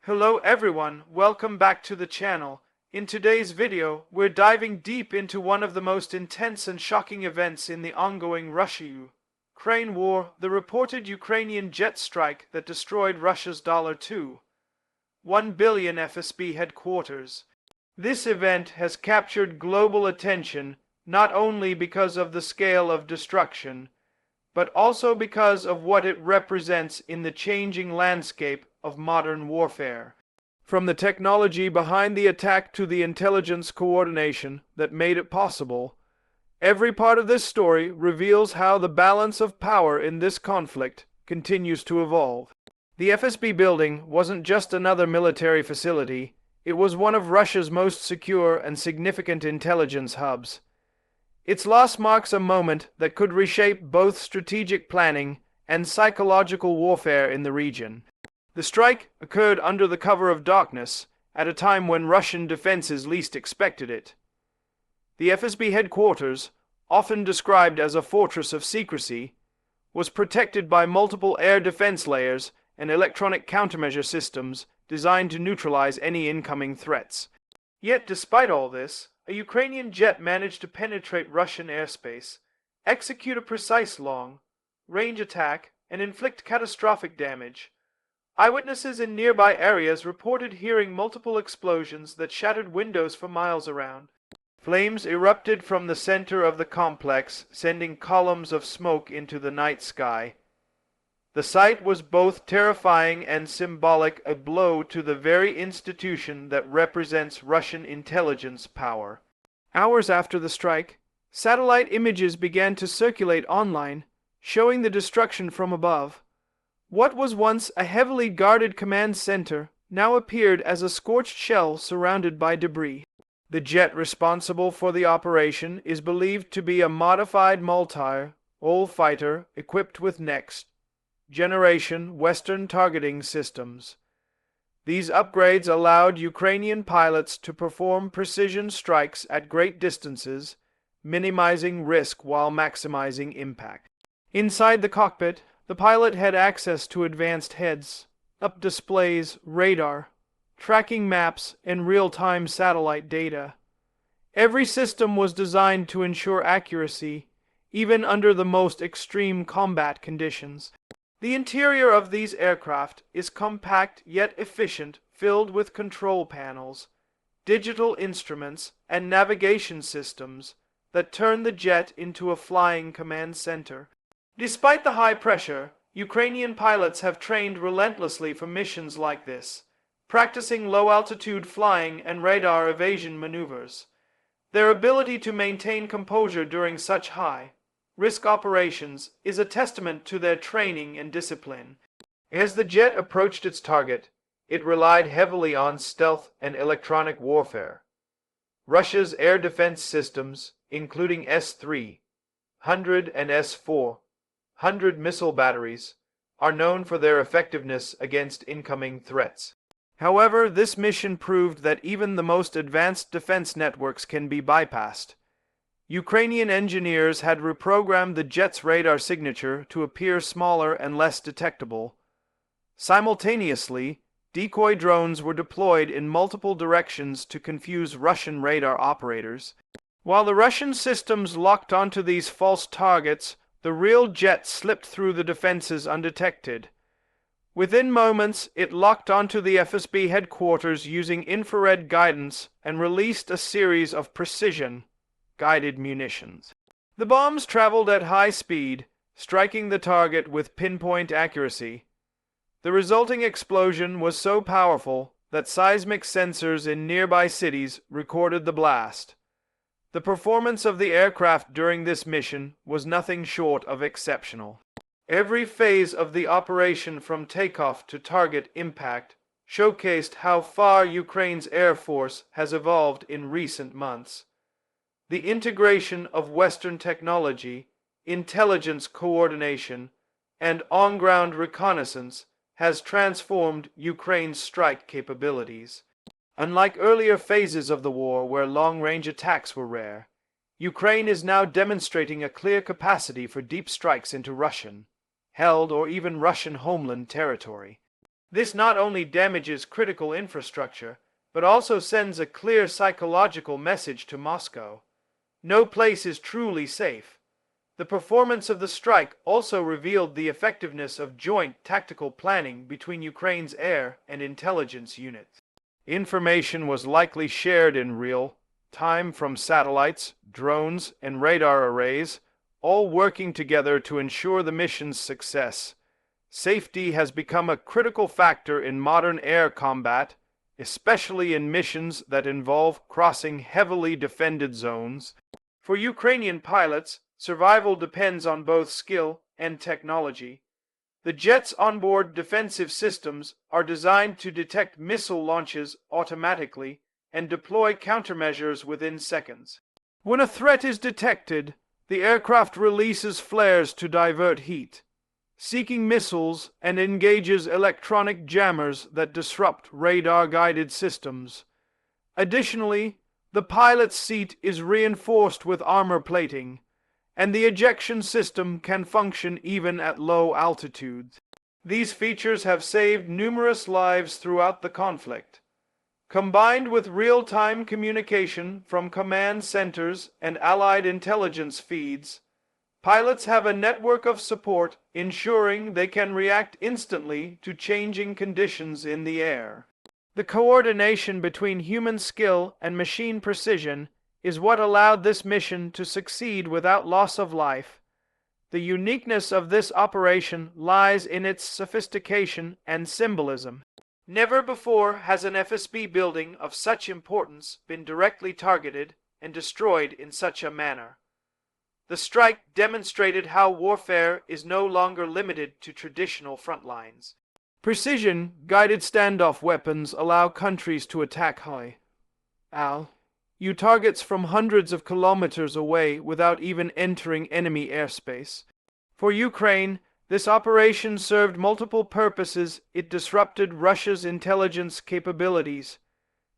Hello everyone, welcome back to the channel. In today's video, we're diving deep into one of the most intense and shocking events in the ongoing Russia-Ukraine war, the reported Ukrainian jet strike that destroyed Russia's $2.1 billion FSB headquarters. This event has captured global attention not only because of the scale of destruction, but also because of what it represents in the changing landscape of modern warfare. From the technology behind the attack to the intelligence coordination that made it possible, every part of this story reveals how the balance of power in this conflict continues to evolve. The FSB building wasn't just another military facility, it was one of Russia's most secure and significant intelligence hubs. Its loss marks a moment that could reshape both strategic planning and psychological warfare in the region. The strike occurred under the cover of darkness, at a time when Russian defenses least expected it. The FSB headquarters, often described as a fortress of secrecy, was protected by multiple air defense layers and electronic countermeasure systems designed to neutralize any incoming threats. Yet despite all this, a Ukrainian jet managed to penetrate Russian airspace, execute a precise long-range attack, and inflict catastrophic damage. Eyewitnesses in nearby areas reported hearing multiple explosions that shattered windows for miles around. Flames erupted from the center of the complex, sending columns of smoke into the night sky. The sight was both terrifying and symbolic, a blow to the very institution that represents Russian intelligence power. Hours after the strike, satellite images began to circulate online, showing the destruction from above. What was once a heavily guarded command center now appeared as a scorched shell surrounded by debris. The jet responsible for the operation is believed to be a modified multi-role fighter equipped with next-generation Western targeting systems. These upgrades allowed Ukrainian pilots to perform precision strikes at great distances, minimizing risk while maximizing impact. Inside the cockpit, the pilot had access to advanced heads-up displays, radar, tracking maps, and real-time satellite data. Every system was designed to ensure accuracy, even under the most extreme combat conditions. The interior of these aircraft is compact yet efficient, filled with control panels, digital instruments, and navigation systems that turn the jet into a flying command center. Despite the high pressure, Ukrainian pilots have trained relentlessly for missions like this, practicing low-altitude flying and radar evasion maneuvers. Their ability to maintain composure during such high-risk operations is a testament to their training and discipline. As the jet approached its target, it relied heavily on stealth and electronic warfare. Russia's air defense systems, including S-300 and S-400 missile batteries, are known for their effectiveness against incoming threats. However, this mission proved that even the most advanced defense networks can be bypassed. Ukrainian engineers had reprogrammed the jet's radar signature to appear smaller and less detectable. Simultaneously, decoy drones were deployed in multiple directions to confuse Russian radar operators. While the Russian systems locked onto these false targets, the real jet slipped through the defenses undetected. Within moments, it locked onto the FSB headquarters using infrared guidance and released a series of precision-guided munitions. The bombs traveled at high speed, striking the target with pinpoint accuracy. The resulting explosion was so powerful that seismic sensors in nearby cities recorded the blast. The performance of the aircraft during this mission was nothing short of exceptional. Every phase of the operation from takeoff to target impact showcased how far Ukraine's Air Force has evolved in recent months. The integration of Western technology, intelligence coordination, and on-ground reconnaissance has transformed Ukraine's strike capabilities. Unlike earlier phases of the war where long-range attacks were rare, Ukraine is now demonstrating a clear capacity for deep strikes into Russian-held or even Russian homeland territory. This not only damages critical infrastructure, but also sends a clear psychological message to Moscow. No place is truly safe. The performance of the strike also revealed the effectiveness of joint tactical planning between Ukraine's air and intelligence units. Information was likely shared in real time from satellites, drones, and radar arrays, all working together to ensure the mission's success. Safety has become a critical factor in modern air combat, especially in missions that involve crossing heavily defended zones. For Ukrainian pilots, survival depends on both skill and technology. The jet's onboard defensive systems are designed to detect missile launches automatically and deploy countermeasures within seconds. When a threat is detected, the aircraft releases flares to divert heat, seeking missiles, and engages electronic jammers that disrupt radar-guided systems. Additionally, the pilot's seat is reinforced with armor plating, and the ejection system can function even at low altitudes. These features have saved numerous lives throughout the conflict. Combined with real-time communication from command centers and Allied intelligence feeds, pilots have a network of support ensuring they can react instantly to changing conditions in the air. The coordination between human skill and machine precision is what allowed this mission to succeed without loss of life. The uniqueness of this operation lies in its sophistication and symbolism. Never before has an FSB building of such importance been directly targeted and destroyed in such a manner. The strike demonstrated how warfare is no longer limited to traditional front lines. Precision-guided standoff weapons allow countries to attack high-altitude targets from hundreds of kilometers away without even entering enemy airspace. For Ukraine, this operation served multiple purposes. It disrupted Russia's intelligence capabilities,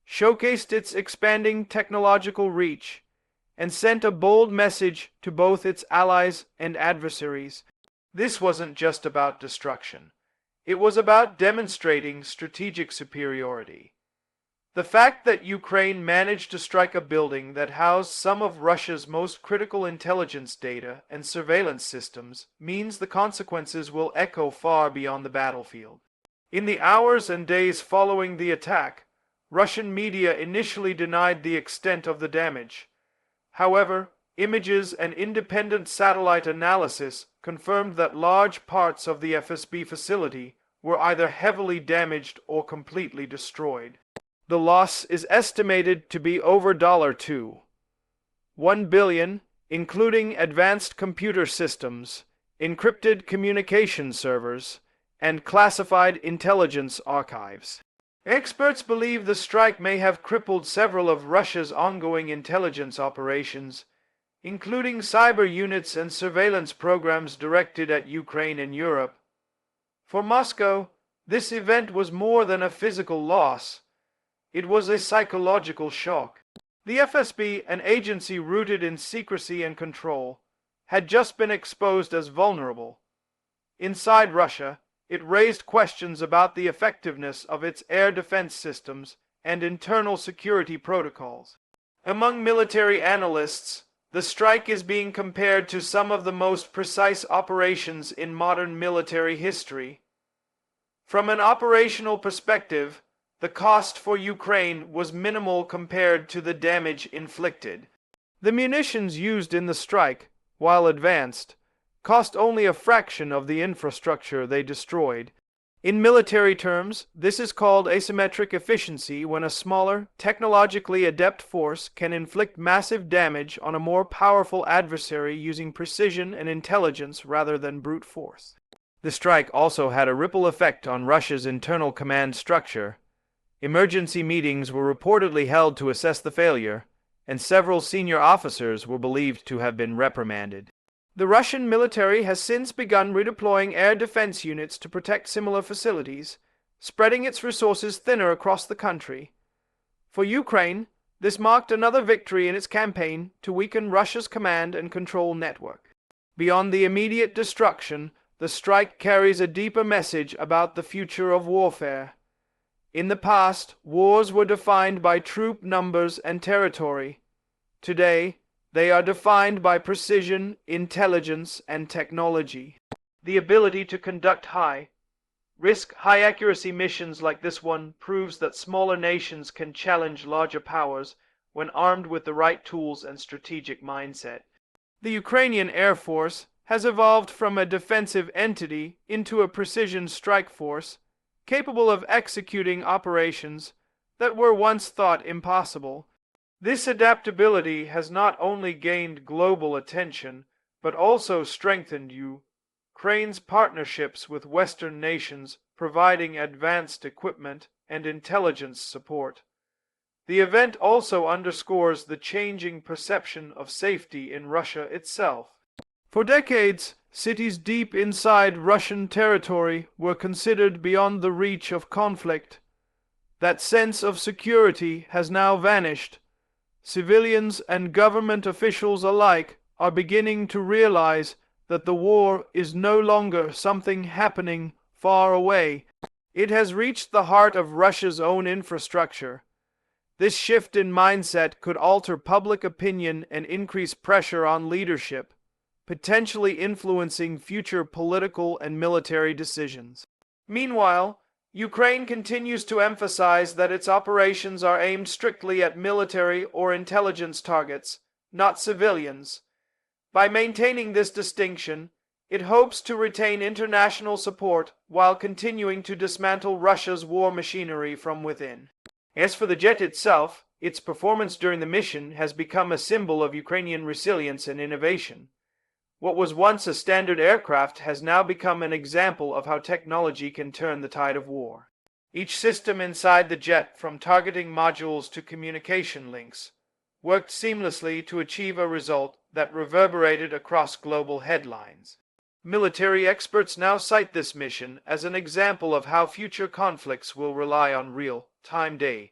showcased its expanding technological reach, and sent a bold message to both its allies and adversaries. This wasn't just about destruction. It was about demonstrating strategic superiority. The fact that Ukraine managed to strike a building that housed some of Russia's most critical intelligence data and surveillance systems means the consequences will echo far beyond the battlefield. In the hours and days following the attack, Russian media initially denied the extent of the damage. However, images and independent satellite analysis confirmed that large parts of the FSB facility were either heavily damaged or completely destroyed. The loss is estimated to be over $1 billion, including advanced computer systems, encrypted communication servers, and classified intelligence archives. Experts believe the strike may have crippled several of Russia's ongoing intelligence operations, including cyber units and surveillance programs directed at Ukraine and Europe. For Moscow, this event was more than a physical loss. It was a psychological shock. The FSB, an agency rooted in secrecy and control, had just been exposed as vulnerable. Inside Russia, it raised questions about the effectiveness of its air defense systems and internal security protocols. Among military analysts, the strike is being compared to some of the most precise operations in modern military history. From an operational perspective, the cost for Ukraine was minimal compared to the damage inflicted. The munitions used in the strike, while advanced, cost only a fraction of the infrastructure they destroyed. In military terms, this is called asymmetric efficiency when a smaller, technologically adept force can inflict massive damage on a more powerful adversary using precision and intelligence rather than brute force. The strike also had a ripple effect on Russia's internal command structure. Emergency meetings were reportedly held to assess the failure, and several senior officers were believed to have been reprimanded. The Russian military has since begun redeploying air defense units to protect similar facilities, spreading its resources thinner across the country. For Ukraine, this marked another victory in its campaign to weaken Russia's command and control network. Beyond the immediate destruction, the strike carries a deeper message about the future of warfare. In the past, wars were defined by troop numbers and territory. Today, they are defined by precision, intelligence, and technology. The ability to conduct high-accuracy missions like this one proves that smaller nations can challenge larger powers when armed with the right tools and strategic mindset. The Ukrainian Air Force has evolved from a defensive entity into a precision strike force, capable of executing operations that were once thought impossible. This adaptability has not only gained global attention, but also strengthened Ukraine's partnerships with Western nations, providing advanced equipment and intelligence support. The event also underscores the changing perception of safety in Russia itself. For decades, cities deep inside Russian territory were considered beyond the reach of conflict. That sense of security has now vanished. Civilians and government officials alike are beginning to realize that the war is no longer something happening far away. It has reached the heart of Russia's own infrastructure. This shift in mindset could alter public opinion and increase pressure on leadership, potentially influencing future political and military decisions. Meanwhile, Ukraine continues to emphasize that its operations are aimed strictly at military or intelligence targets, not civilians. By maintaining this distinction, it hopes to retain international support while continuing to dismantle Russia's war machinery from within. As for the jet itself, its performance during the mission has become a symbol of Ukrainian resilience and innovation. What was once a standard aircraft has now become an example of how technology can turn the tide of war. Each system inside the jet, from targeting modules to communication links, worked seamlessly to achieve a result that reverberated across global headlines. Military experts now cite this mission as an example of how future conflicts will rely on real-time data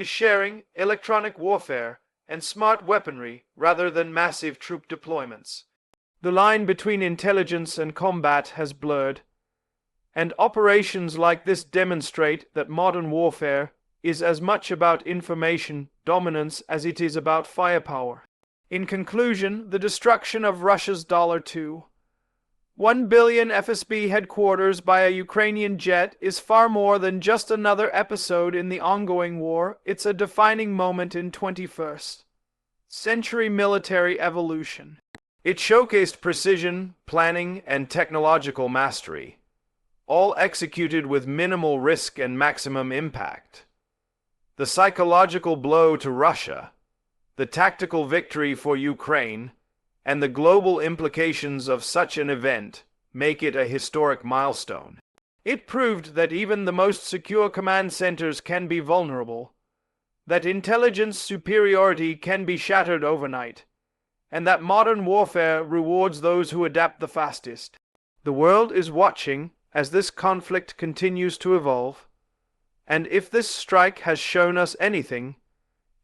sharing, electronic warfare, and smart weaponry rather than massive troop deployments. The line between intelligence and combat has blurred, and operations like this demonstrate that modern warfare is as much about information dominance as it is about firepower. In conclusion, the destruction of Russia's $1 billion FSB headquarters by a Ukrainian jet is far more than just another episode in the ongoing war. It's a defining moment in 21st century military evolution. It showcased precision, planning, and technological mastery, all executed with minimal risk and maximum impact. The psychological blow to Russia, the tactical victory for Ukraine, and the global implications of such an event make it a historic milestone. It proved that even the most secure command centers can be vulnerable, that intelligence superiority can be shattered overnight, and that modern warfare rewards those who adapt the fastest. The world is watching as this conflict continues to evolve, and if this strike has shown us anything,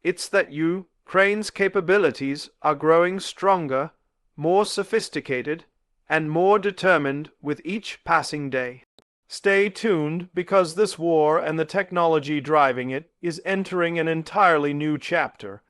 it's that Ukraine's capabilities are growing stronger, more sophisticated, and more determined with each passing day. Stay tuned, because this war and the technology driving it is entering an entirely new chapter.